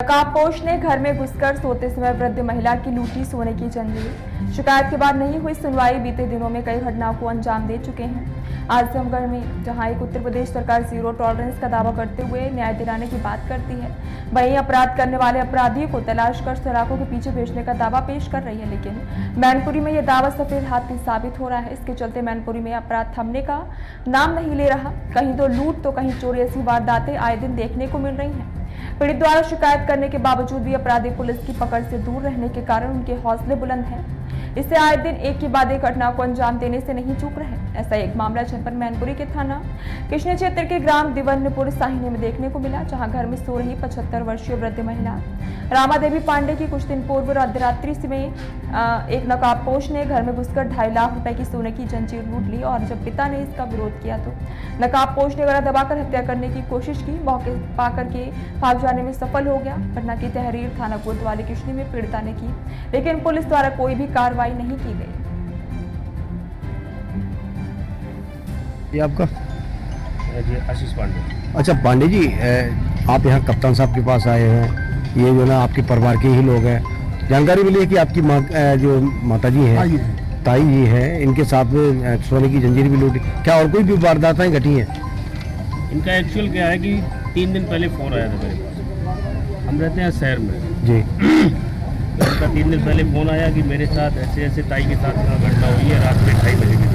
नकाबपोश ने घर में घुसकर सोते समय वृद्ध महिला की लूटी सोने की जंजीर। शिकायत के बाद नहीं हुई सुनवाई। बीते दिनों में कई घटनाओं को अंजाम दे चुके हैं आजमगढ़ में, जहां एक उत्तर प्रदेश सरकार जीरो टॉलरेंस का दावा करते हुए न्याय दिलाने की बात करती है, वहीं अपराध करने वाले अपराधियों को तलाश कर सलाखों के पीछे भेजने का दावा पेश कर रही है। लेकिन मैनपुरी में यह दावा सफेद हाथी साबित हो रहा है। इसके चलते मैनपुरी में अपराध थमने का नाम नहीं ले रहा। कहीं तो लूट तो कहीं चोरी, ऐसी वारदातें आए दिन देखने को मिल रही हैं। पीड़ित द्वारा शिकायत करने के बावजूद भी अपराधी पुलिस की पकड़ से दूर रहने के कारण उनके हौसले बुलंद हैं। इससे आए दिन एक के बाद एक घटना को अंजाम देने से नहीं चूक रहे। ऐसा एक मामला जनपद मैनपुरी के थाना कृष्ण क्षेत्र के ग्राम दिवनपुर साहिने में देखने को मिला, जहां घर में सो रही 75 वर्षीय वृद्ध महिला रामा देवी पांडे की कुछ दिन पूर्व अर्धरात्रि में एक नकाबपोश ने घर में घुसकर 2.5 लाख रुपए की सोने की जंजीर लूट ली। और जब पिता ने इसका विरोध किया तो नकाबपोश ने गला दबाकर हत्या करने की कोशिश की। मौके पाकर के भाग जाने में सफल हो गया। घटना की तहरीर थाना कोतवाली कृष्ण में पीड़िता ने की, लेकिन पुलिस द्वारा कोई भी कार्रवाई नहीं की गई। ये आपका जी आशीष पांडे। अच्छा पांडे जी, आप यहाँ कप्तान साहब के पास आए हैं। ये जो ना आपके परिवार के ही लोग हैं। जानकारी मिली है कि आपकी जो माता जी हैं, ताई जी हैं, इनके साथ में सोने की जंजीर भी लूटी। क्या और कोई भी वारदातें घटी हैं? इनका एक्चुअल क्या है कि 3 दिन पहले फ़ोन आया था मेरे पास। हम रहते हैं शहर में जी। इनका 3 दिन पहले फ़ोन आया कि मेरे साथ ऐसे ऐसे ताई के साथ घटना हुई है। रात में 2:30 बजे की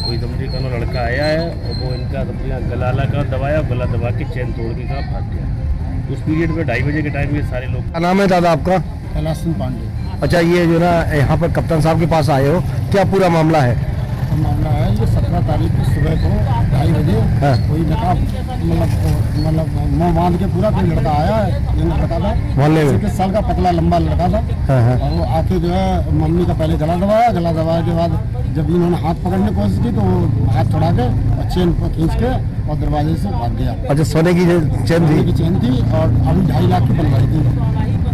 कोई समझे का लड़का आया है और वो इनका समझे गला का दबाया, गला दबा के चैन तोड़ के कहाँ भाग गया। उस पीरियड में 2:30 बजे के टाइम ये सारे लोग। क्या नाम है दादा आपका? कैलाश सिंह पांडे। अच्छा, ये जो ना यहाँ पर कप्तान साहब के पास आए हो, क्या पूरा मामला है? मामला है ये 17 तारीख की सुबह को 2:30 बजे कोई नकाब मतलब मुँह बांध के पूरा कोई लड़का आया है। ये लड़का था मोहल्ले में 21 साल का, पतला लंबा लड़का था। और वो आके जो है मम्मी का पहले गला दबाया। गला दबाने के बाद जब इन्होंने हाथ पकड़ने की कोशिश की तो वो हाथ छुड़ा के और चेन को खींच के और दरवाजे से भाग गया। अच्छा, सोने की चैन थी? चेन थी और अभी 2.5 लाख की बनवाई थी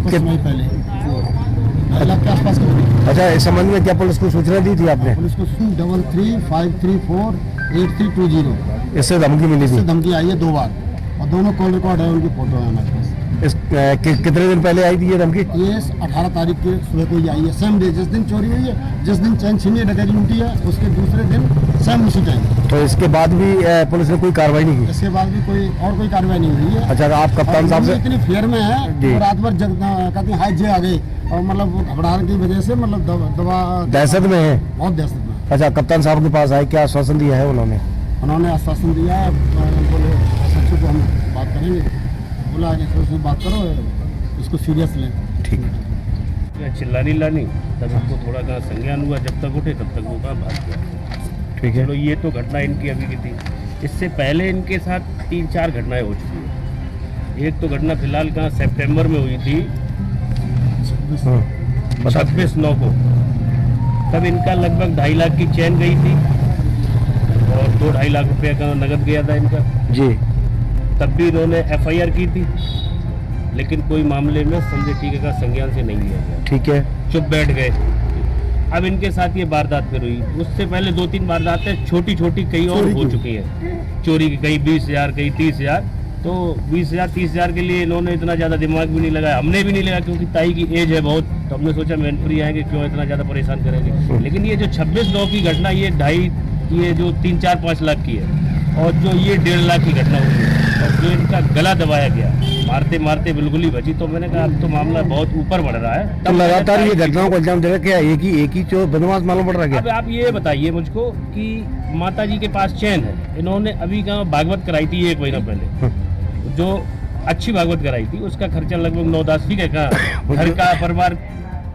कुछ समय पहले, 2.5 लाख के आसपास की। अच्छा, इस संबंध में क्या पुलिस को सूचना दी थी आपने? पुलिस को 33534834 इससे धमकी मिली थी? धमकी आई है 2 बार और दोनों कॉल रिकॉर्ड है, उनकी फोटो है हमारे पास। कितने दिन पहले आई थी ये धमकी? ये 18 तारीख के सुबह को ही आई है, सेम डे, जिस दिन चोरी हुई है, जिस दिन चैन छीनी है, डकैती लूटी है, उसके दूसरे दिन सेम उसी टाइम। तो इसके बाद भी पुलिस ने कोई कार्रवाई नहीं की? इसके बाद भी कोई कार्रवाई नहीं हुई है। अच्छा, आप कप्तान साहब से इतनी फेयर में है और रात भर कहती हाई जे आ गई और मतलब घबराहट की वजह से मतलब दवा दहशत में है, बहुत दहशत में। अच्छा, कप्तान साहब के पास आए, क्या आश्वासन दिया है उन्होंने? आश्वासन दिया है, बोले सच्चू को हम बात करेंगे, बोला कि उसमें बात करो, इसको सीरियस लें। ठीक है। चिल्लानी लानी तब उसको थोड़ा कहाँ संज्ञान हुआ, जब तक उठे तब तक वो कहाँ भाग गया। ठीक है। चलो, ये तो घटना इनकी अभी की थी। इससे पहले इनके साथ 3-4 घटनाएं हो चुकी हैं। एक तो घटना फिलहाल कहाँ सितंबर में हुई थी 26/9 को। तब इनका लगभग 2.5 लाख की चैन गई थी और 2-2.5 लाख रुपये का नगद गया था इनका जी। तब भी इन्होंने FIR की थी, लेकिन कोई मामले में समझे टीके का संज्ञान से नहीं लिया गया। ठीक है। चुप बैठ गए। अब इनके साथ ये वारदात फिर हुई। उससे पहले 2-3 वारदातें छोटी छोटी कई और हो चुकी हैं चोरी की, कहीं 20,000 कहीं 30,000। तो 20,000 30,000 के लिए इन्होंने इतना ज़्यादा दिमाग भी नहीं लगाया, हमने भी नहीं लगाया, क्योंकि ताई की एज है बहुत। तो हमने सोचा मैनपुरी आएंगे, क्यों इतना ज़्यादा परेशान करेंगे। लेकिन ये जो 26/9 की घटना, ये 3-4-5 लाख की है, और जो ये 1.5 लाख की घटना हुई है, और जो इनका गला दबाया गया मारते मारते बिल्कुल ही बची। तो मैंने कहा अब तो मामला बहुत ऊपर बढ़ रहा है। तो लगातार ये घटनाओं को अंजाम दे रहा है, क्या एक ही जो बदमाश मालूम पड़ रहा है? अब आप ये बताइए मुझको कि माता जी के पास चैन है, इन्होंने अभी कहाँ भागवत कराई थी 1 महीना पहले, जो अच्छी भागवत कराई थी, उसका खर्चा लगभग 9-10 ठीक है। कहाँ घर का परिवार